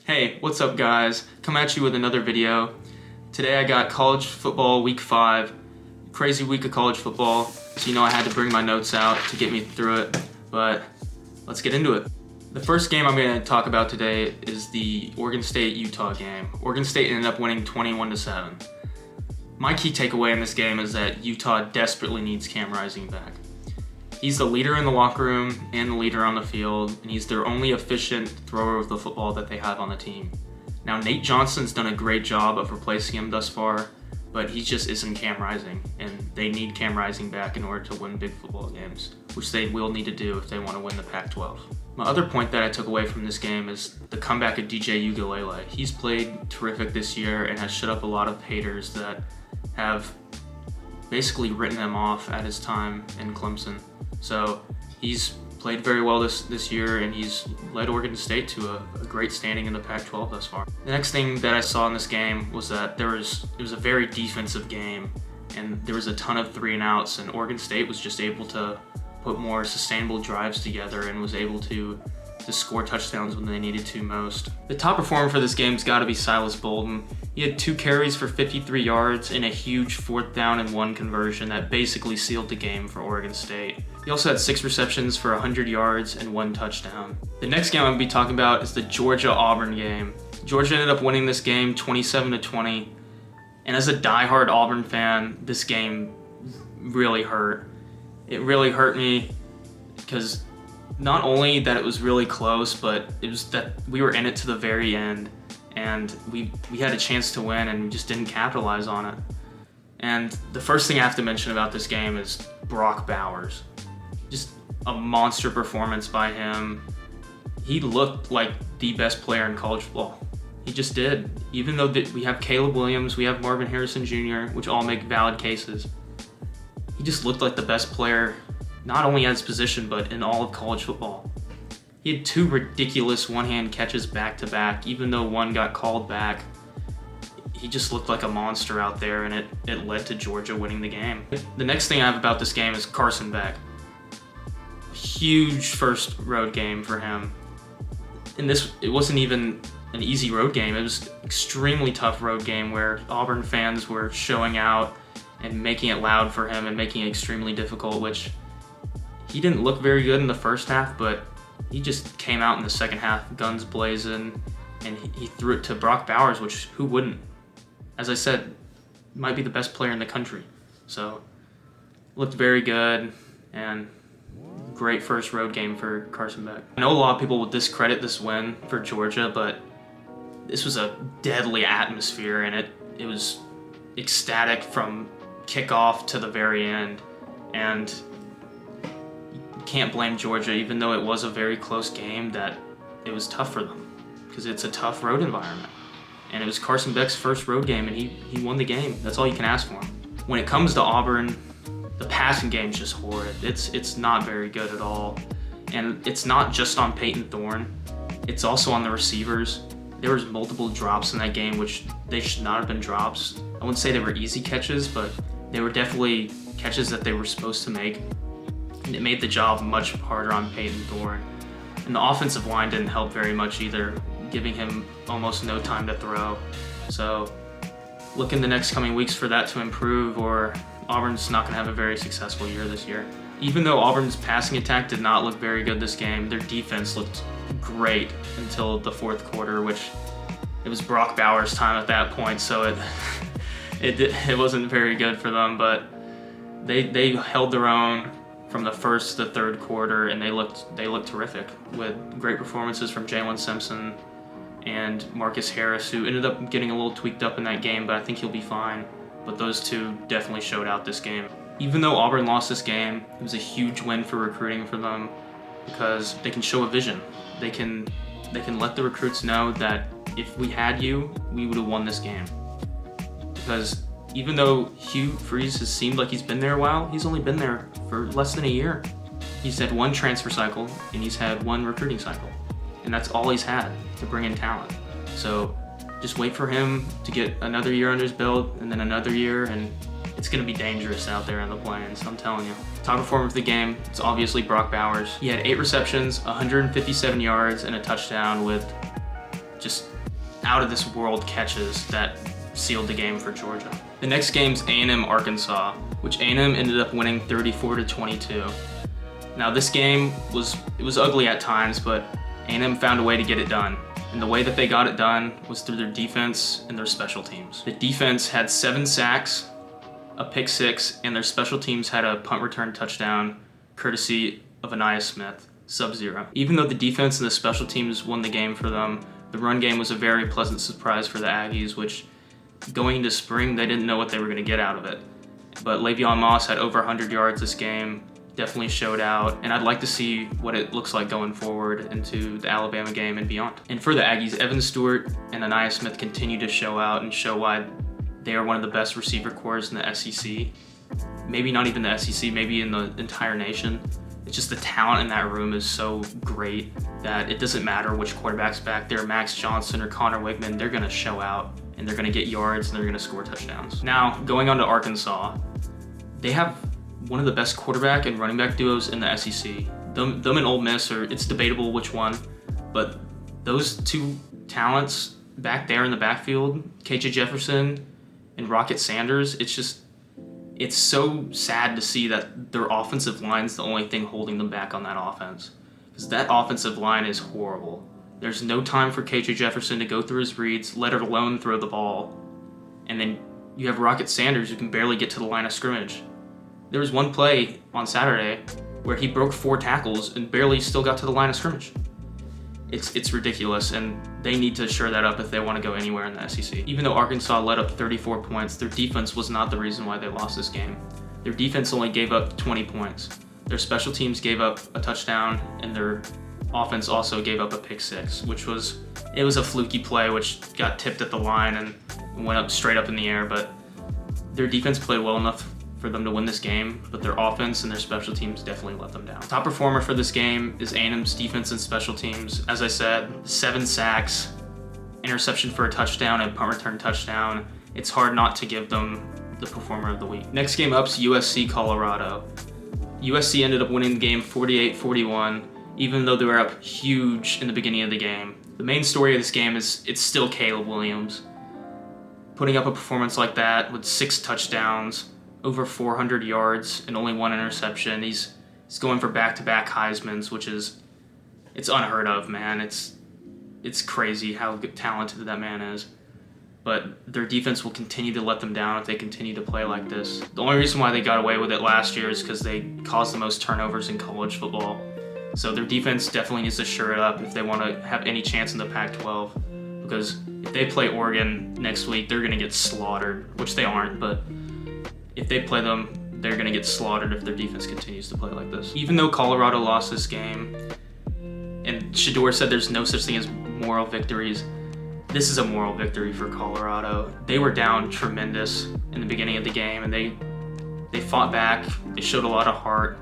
Hey, what's up guys? Come at you with another video. Today I got college football week 5. Crazy week of college football, so I had to bring my notes out to get me through it, but let's get into it. The first game I'm going to talk about today is the Oregon State-Utah game. Oregon State ended up winning 21-7. My key takeaway in this game is that Utah desperately needs Cam Rising back. He's the leader in the locker room and the leader on the field, and he's their only efficient thrower of the football that they have on the team. Now, Nate Johnson's done a great job of replacing him thus far, but he just isn't Cam Rising, and they need Cam Rising back in order to win big football games, which they will need to do if they want to win the Pac-12. My other point that I took away from this game is the comeback of DJ Uiagalelei. He's played terrific this year and has shut up a lot of haters that have basically written him off at his time in Clemson. So he's played very well this year, and he's led Oregon State to a great standing in the Pac-12 thus far. The next thing that I saw in this game was that it was a very defensive game, and there was a ton of 3-and-outs, and Oregon State was just able to put more sustainable drives together and was able to score touchdowns when they needed to most. The top performer for this game's got to be Silas Bolden. He had 2 carries for 53 yards in a huge 4th down and 1 conversion that basically sealed the game for Oregon State. He also had 6 receptions for 100 yards and 1 touchdown. The next game I'm going to be talking about is the Georgia-Auburn game. Georgia ended up winning this game 27-20, and as a diehard Auburn fan, this game really hurt. It really hurt me because not only that it was really close, but it was that we were in it to the very end, and we had a chance to win and we just didn't capitalize on it. And the first thing I have to mention about this game is Brock Bowers. Just a monster performance by him. He looked like the best player in college football. He just did. Even though we have Caleb Williams, we have Marvin Harrison Jr., which all make valid cases, he just looked like the best player, not only at his position, but in all of college football. He had 2 ridiculous one-hand catches back-to-back, even though one got called back. He just looked like a monster out there, and it led to Georgia winning the game. The next thing I have about this game is Carson Beck. Huge first road game for him. And it wasn't even an easy road game. It was an extremely tough road game where Auburn fans were showing out and making it loud for him and making it extremely difficult, which he didn't look very good in the first half, but he just came out in the second half, guns blazing, and he threw it to Brock Bowers, which who wouldn't? As I said, might be the best player in the country. So, looked very good, and great first road game for Carson Beck. I know a lot of people will discredit this win for Georgia, but this was a deadly atmosphere, and it was ecstatic from kickoff to the very end, and can't blame Georgia, even though it was a very close game, that it was tough for them because it's a tough road environment. And it was Carson Beck's first road game, and he won the game. That's all you can ask for him. When it comes to Auburn, the passing game's just horrid. It's not very good at all. And it's not just on Peyton Thorne. It's also on the receivers. There was multiple drops in that game, which they should not have been drops. I wouldn't say they were easy catches, but they were definitely catches that they were supposed to make. And it made the job much harder on Peyton Thorne. And the offensive line didn't help very much either, giving him almost no time to throw. So look in the next coming weeks for that to improve, or Auburn's not going to have a very successful year this year. Even though Auburn's passing attack did not look very good this game, their defense looked great until the 4th quarter, which it was Brock Bowers' time at that point, so it wasn't very good for them, but they held their own from the 1st to 3rd quarter, and they looked terrific with great performances from Jalen Simpson and Marcus Harris, who ended up getting a little tweaked up in that game, but I think he'll be fine. But those two definitely showed out this game. Even though Auburn lost this game, it was a huge win for recruiting for them because they can show a vision. They can let the recruits know that if we had you, we would have won this game. Because even though Hugh Freeze has seemed like he's been there a while, he's only been there for less than a year. He's had 1 transfer cycle, and he's had 1 recruiting cycle. And that's all he's had to bring in talent. So just wait for him to get another year under his belt, and then another year, and it's going to be dangerous out there in the plains, I'm telling you. Top performer of the game, it's obviously Brock Bowers. He had 8 receptions, 157 yards, and a touchdown with just out of this world catches that sealed the game for Georgia. The next game's A&M Arkansas, which A&M ended up winning 34-22. Now this game was ugly at times, but A&M found a way to get it done. And the way that they got it done was through their defense and their special teams. The defense had 7 sacks, a pick 6, and their special teams had a punt return touchdown courtesy of Anaya Smith, sub-zero. Even though the defense and the special teams won the game for them, the run game was a very pleasant surprise for the Aggies, which going into spring, they didn't know what they were going to get out of it. But Le'Veon Moss had over 100 yards this game, definitely showed out, and I'd like to see what it looks like going forward into the Alabama game and beyond. And for the Aggies, Evan Stewart and Anaya Smith continue to show out and show why they are one of the best receiver corps in the SEC. Maybe not even the SEC, maybe in the entire nation. It's just the talent in that room is so great that it doesn't matter which quarterback's back there, Max Johnson or Connor Wigman, they're gonna show out and they're gonna get yards and they're gonna score touchdowns. Now, going on to Arkansas, they have one of the best quarterback and running back duos in the SEC. Them and Ole Miss, it's debatable which one, but those two talents back there in the backfield, KJ Jefferson and Rocket Sanders, it's so sad to see that their offensive line's the only thing holding them back on that offense. Because that offensive line is horrible. There's no time for KJ Jefferson to go through his reads, let alone throw the ball. And then you have Rocket Sanders who can barely get to the line of scrimmage. There was one play on Saturday where he broke 4 tackles and barely still got to the line of scrimmage. It's ridiculous, and they need to shore that up if they want to go anywhere in the SEC. Even though Arkansas led up 34 points, their defense was not the reason why they lost this game. Their defense only gave up 20 points. Their special teams gave up a touchdown, and their offense also gave up a pick 6, which was a fluky play which got tipped at the line and went up straight up in the air, but their defense played well enough for them to win this game, but their offense and their special teams definitely let them down. Top performer for this game is A&M's defense and special teams. As I said, 7 sacks, interception for a touchdown, and punt return touchdown. It's hard not to give them the performer of the week. Next game up's USC Colorado. USC ended up winning the game 48-41, even though they were up huge in the beginning of the game. The main story of this game is it's still Caleb Williams. Putting up a performance like that with 6 touchdowns, over 400 yards, and only 1 interception. He's going for back-to-back Heismans, which it's unheard of, man. It's crazy how talented that man is. But their defense will continue to let them down if they continue to play like this. The only reason why they got away with it last year is because they caused the most turnovers in college football. So their defense definitely needs to shore it up if they want to have any chance in the Pac-12. Because if they play Oregon next week, they're going to get slaughtered, which they aren't, but if they play them, they're going to get slaughtered if their defense continues to play like this. Even though Colorado lost this game, and Shador said there's no such thing as moral victories, this is a moral victory for Colorado. They were down tremendous in the beginning of the game, and they fought back, they showed a lot of heart,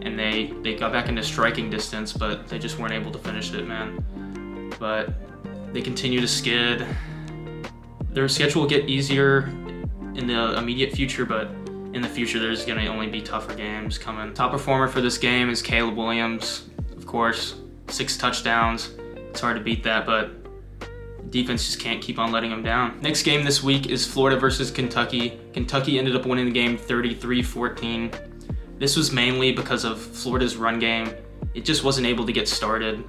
and they got back into striking distance, but they just weren't able to finish it, man. But they continue to skid. Their schedule will get easier in the immediate future, but in the future there's going to only be tougher games coming. Top performer for this game is Caleb Williams, of course, 6 touchdowns. It's hard to beat that, but defense just can't keep on letting them down. Next game this week is Florida versus Kentucky. Kentucky ended up winning the game 33-14. This was mainly because of Florida's run game. It just wasn't able to get started.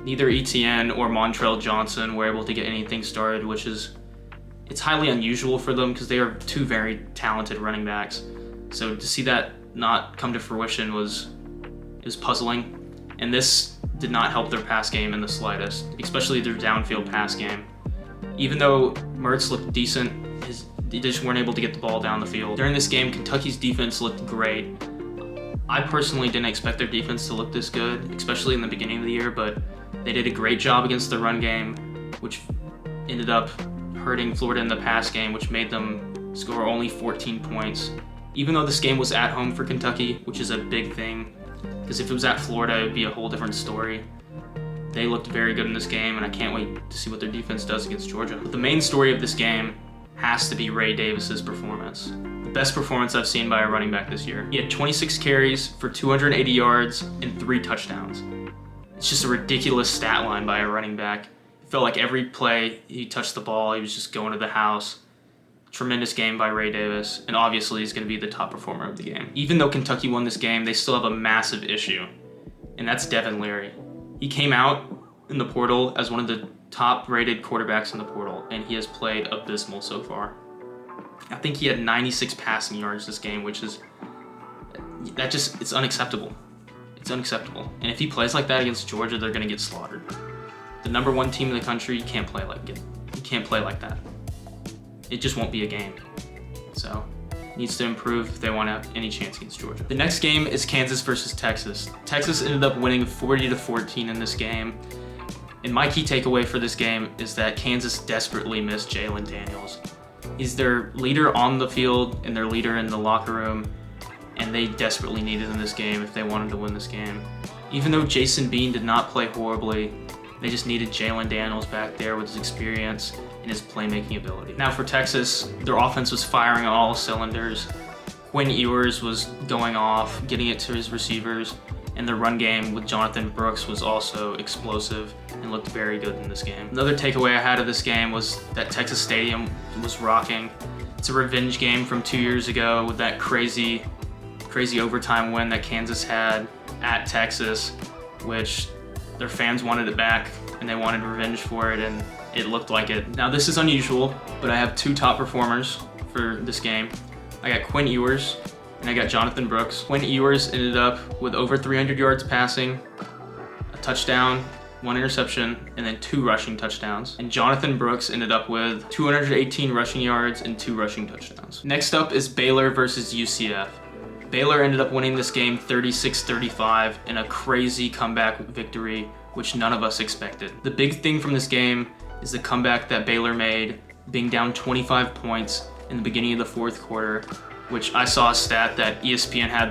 Neither Etienne or Montrell Johnson were able to get anything started, which it's highly unusual for them because they are 2 very talented running backs. So to see that not come to fruition was puzzling. And this did not help their pass game in the slightest, especially their downfield pass game. Even though Mertz looked decent, they just weren't able to get the ball down the field. During this game, Kentucky's defense looked great. I personally didn't expect their defense to look this good, especially in the beginning of the year, but they did a great job against the run game, which ended up hurting Florida in the pass game, which made them score only 14 points. Even though this game was at home for Kentucky, which is a big thing, because if it was at Florida, it would be a whole different story. They looked very good in this game, and I can't wait to see what their defense does against Georgia. But the main story of this game has to be Ray Davis's performance. The best performance I've seen by a running back this year. He had 26 carries for 280 yards and 3 touchdowns. It's just a ridiculous stat line by a running back. It Felt like every play he touched the ball, he was just going to the house. Tremendous game by Ray Davis, and obviously he's going to be the top performer of the game. Even though Kentucky won this game, they still have a massive issue, and that's Devin Leary. He came out in the portal as one of the top-rated quarterbacks in the portal, and he has played abysmal so far. I think he had 96 passing yards this game, which is it's unacceptable. It's unacceptable. And if he plays like that against Georgia, they're going to get slaughtered. The number one team in the country, you can't play like it. You can't play like that. It just won't be a game. So, needs to improve if they want to have any chance against Georgia. The next game is Kansas versus Texas. Texas ended up winning 40-14 in this game. And my key takeaway for this game is that Kansas desperately missed Jalen Daniels. He's their leader on the field and their leader in the locker room, and they desperately needed in this game if they wanted to win this game. Even though Jason Bean did not play horribly, they just needed Jalen Daniels back there with his experience and his playmaking ability. Now for Texas, their offense was firing on all cylinders. Quinn Ewers was going off, getting it to his receivers, and the run game with Jonathan Brooks was also explosive and looked very good in this game. Another takeaway I had of this game was that Texas Stadium was rocking. It's a revenge game from 2 years ago with that crazy overtime win that Kansas had at Texas, which their fans wanted it back and they wanted revenge for it, and it looked like it. Now this is unusual, but I have two top performers for this game. I got Quinn Ewers and I got Jonathan Brooks. Quinn Ewers ended up with over 300 yards passing, a touchdown, 1 interception, and then 2 rushing touchdowns. And Jonathan Brooks ended up with 218 rushing yards and 2 rushing touchdowns. Next up is Baylor versus UCF. Baylor ended up winning this game 36-35 in a crazy comeback victory, which none of us expected. The big thing from this game is the comeback that Baylor made, being down 25 points in the beginning of the fourth quarter, which I saw a stat that ESPN had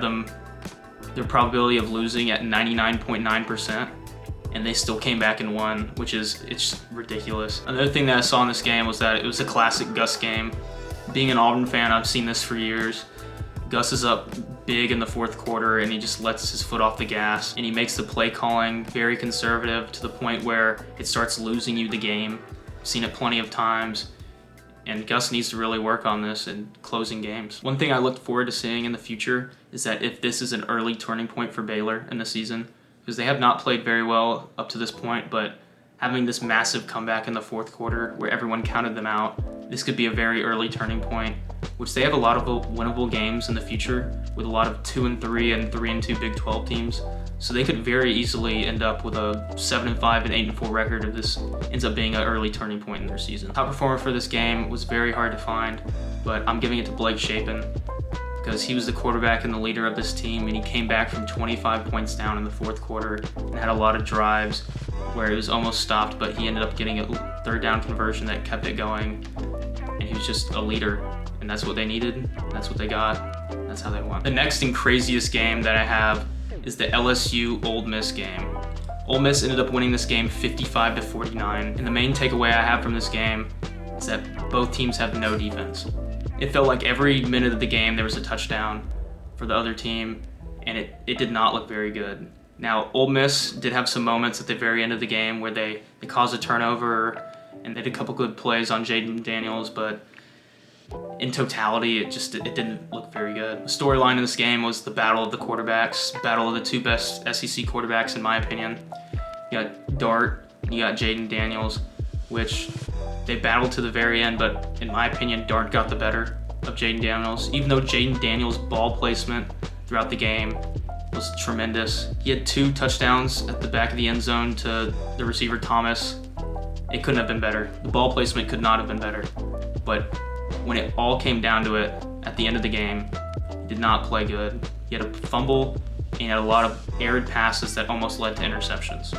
their probability of losing at 99.9%, and they still came back and won, it's ridiculous. Another thing that I saw in this game was that it was a classic Gus game. Being an Auburn fan, I've seen this for years. Gus is up big in the fourth quarter and he just lets his foot off the gas, and he makes the play calling very conservative to the point where it starts losing you the game. I've seen it plenty of times, and Gus needs to really work on this in closing games. One thing I look forward to seeing in the future is that if this is an early turning point for Baylor in the season, because they have not played very well up to this point, but having this massive comeback in the fourth quarter where everyone counted them out, this could be a very early turning point, which they have a lot of winnable games in the future with a lot of 2-3 and 3-2 Big 12 teams. So they could very easily end up with a 7-5 and 8-4 record if this ends up being an early turning point in their season. Top performer for this game was very hard to find, but I'm giving it to Blake Shapen because he was the quarterback and the leader of this team, and he came back from 25 points down in the fourth quarter and had a lot of drives where it was almost stopped, but he ended up getting a third down conversion that kept it going, and he was just a leader, and that's what they needed, that's what they got, that's how they won. The next and craziest game that I have is the LSU-Ole Miss game. Ole Miss ended up winning this game 55-49, and the main takeaway I have from this game is that both teams have no defense. It felt like every minute of the game there was a touchdown for the other team, and it did not look very good. Now, Ole Miss did have some moments at the very end of the game where they caused a turnover, and they did a couple good plays on Jaden Daniels, but in totality, it didn't look very good. The storyline in this game was the battle of the quarterbacks, battle of the two best SEC quarterbacks in my opinion. You got Dart, you got Jaden Daniels, which they battled to the very end, but in my opinion, Dart got the better of Jaden Daniels. Even though Jaden Daniels' ball placement throughout the game was tremendous. He had 2 touchdowns at the back of the end zone to the receiver Thomas. It couldn't have been better. The ball placement could not have been better. But when it all came down to it, at the end of the game, he did not play good. He had a fumble and he had a lot of errant passes that almost led to interceptions.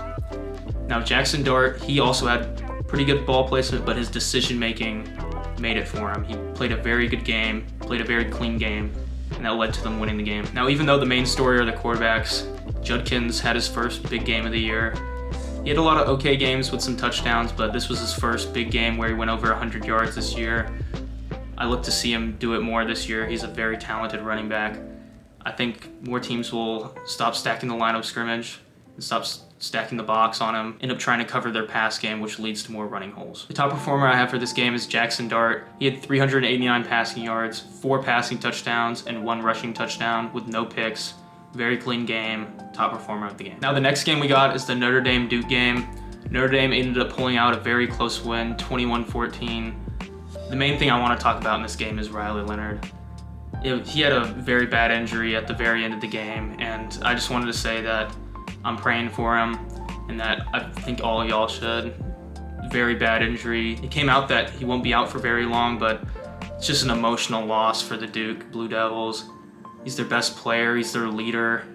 Now Jackson Dart, he also had pretty good ball placement, but his decision making made it for him. He played a very good game, played a very clean game, and that led to them winning the game. Now, even though the main story are the quarterbacks, Judkins had his first big game of the year. He had a lot of okay games with some touchdowns, but this was his first big game where he went over 100 yards this year. I look to see him do it more this year. He's a very talented running back. I think more teams will stop stacking the line of scrimmage and stop stacking the box on him, end up trying to cover their pass game, which leads to more running holes. The top performer I have for this game is Jackson Dart. He had 389 passing yards, 4 passing touchdowns, and 1 rushing touchdown with no picks. Very clean game, top performer of the game. Now the next game we got is the Notre Dame-Duke game. Notre Dame ended up pulling out a very close win, 21-14. The main thing I want to talk about in this game is Riley Leonard. He had a very bad injury at the very end of the game, and I just wanted to say that I'm praying for him, and that I think all of y'all should. Very bad injury. It came out that he won't be out for very long, but it's just an emotional loss for the Duke Blue Devils. He's their best player, he's their leader.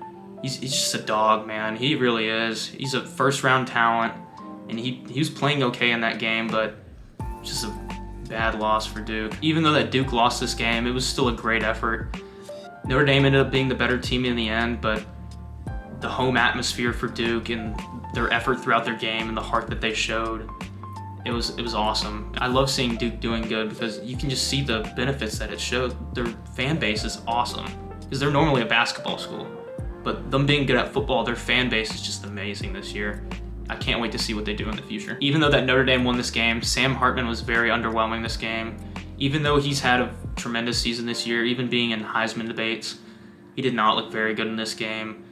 He's just a dog, man. He really is. He's a first-round talent, and he was playing okay in that game, but just a bad loss for Duke. Even though that Duke lost this game, it was still a great effort. Notre Dame ended up being the better team in the end, but the home atmosphere for Duke and their effort throughout their game and the heart that they showed, it was awesome. I love seeing Duke doing good because you can just see the benefits that it shows. Their fan base is awesome because they're normally a basketball school, but them being good at football, their fan base is just amazing this year. I can't wait to see what they do in the future. Even though that Notre Dame won this game, Sam Hartman was very underwhelming this game. Even though he's had a tremendous season this year, even being in Heisman debates, he did not look very good in this game.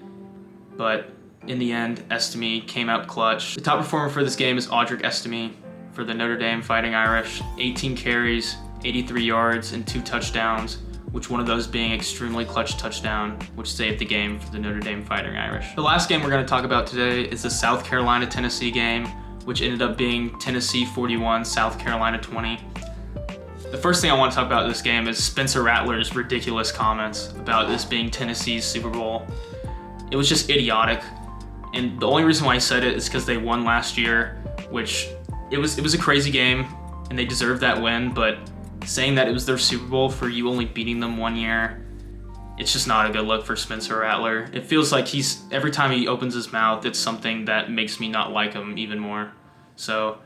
But in the end, Estime came out clutch. The top performer for this game is Audric Estime for the Notre Dame Fighting Irish. 18 carries, 83 yards, and 2 touchdowns, which one of those being extremely clutch touchdown, which saved the game for the Notre Dame Fighting Irish. The last game we're going to talk about today is the South Carolina-Tennessee game, which ended up being Tennessee 41, South Carolina 20. The first thing I want to talk about in this game is Spencer Rattler's ridiculous comments about this being Tennessee's Super Bowl. It was just idiotic, and the only reason why I said it is because they won last year, which it was a crazy game, and they deserved that win, but saying that it was their Super Bowl for you only beating them 1 year, it's just not a good look for Spencer Rattler. It feels like every time he opens his mouth, it's something that makes me not like him even more. So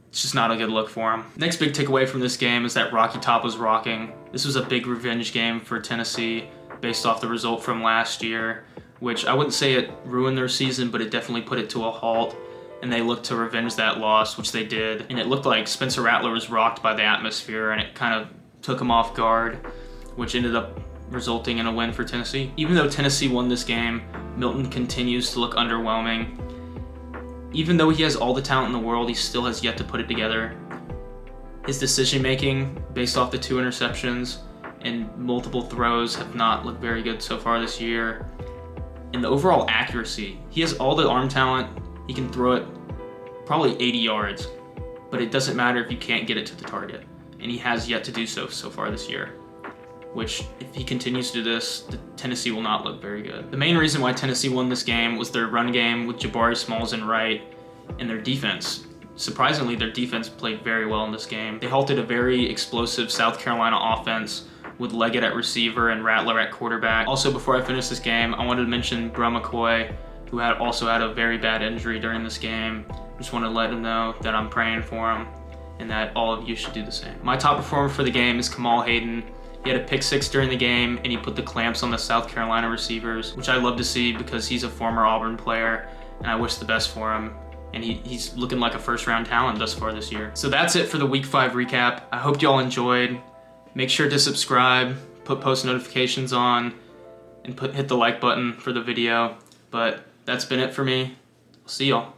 it's just not a good look for him. Next big takeaway from this game is that Rocky Top was rocking. This was a big revenge game for Tennessee based off the result from last year, which I wouldn't say it ruined their season, but it definitely put it to a halt. And they looked to revenge that loss, which they did. And it looked like Spencer Rattler was rocked by the atmosphere, and it kind of took him off guard, which ended up resulting in a win for Tennessee. Even though Tennessee won this game, Milton continues to look underwhelming. Even though he has all the talent in the world, he still has yet to put it together. His decision-making, based off the 2 interceptions and multiple throws, have not looked very good so far this year. And the overall accuracy, he has all the arm talent. He can throw it probably 80 yards, but it doesn't matter if you can't get it to the target. And he has yet to do so far this year, which if he continues to do this, Tennessee will not look very good. The main reason why Tennessee won this game was their run game with Jabari Smalls and right, and their defense. Surprisingly, their defense played very well in this game. They halted a very explosive South Carolina offense with Leggett at receiver and Rattler at quarterback. Also, before I finish this game, I wanted to mention Bro McCoy, who also had a very bad injury during this game. Just want to let him know that I'm praying for him and that all of you should do the same. My top performer for the game is Kamal Hayden. He had a pick 6 during the game, and he put the clamps on the South Carolina receivers, which I love to see because he's a former Auburn player, and I wish the best for him. And he's looking like a first-round talent thus far this year. So that's it for the Week 5 recap. I hope y'all enjoyed. Make sure to subscribe, put post notifications on, and hit the like button for the video. But that's been it for me. I'll see y'all.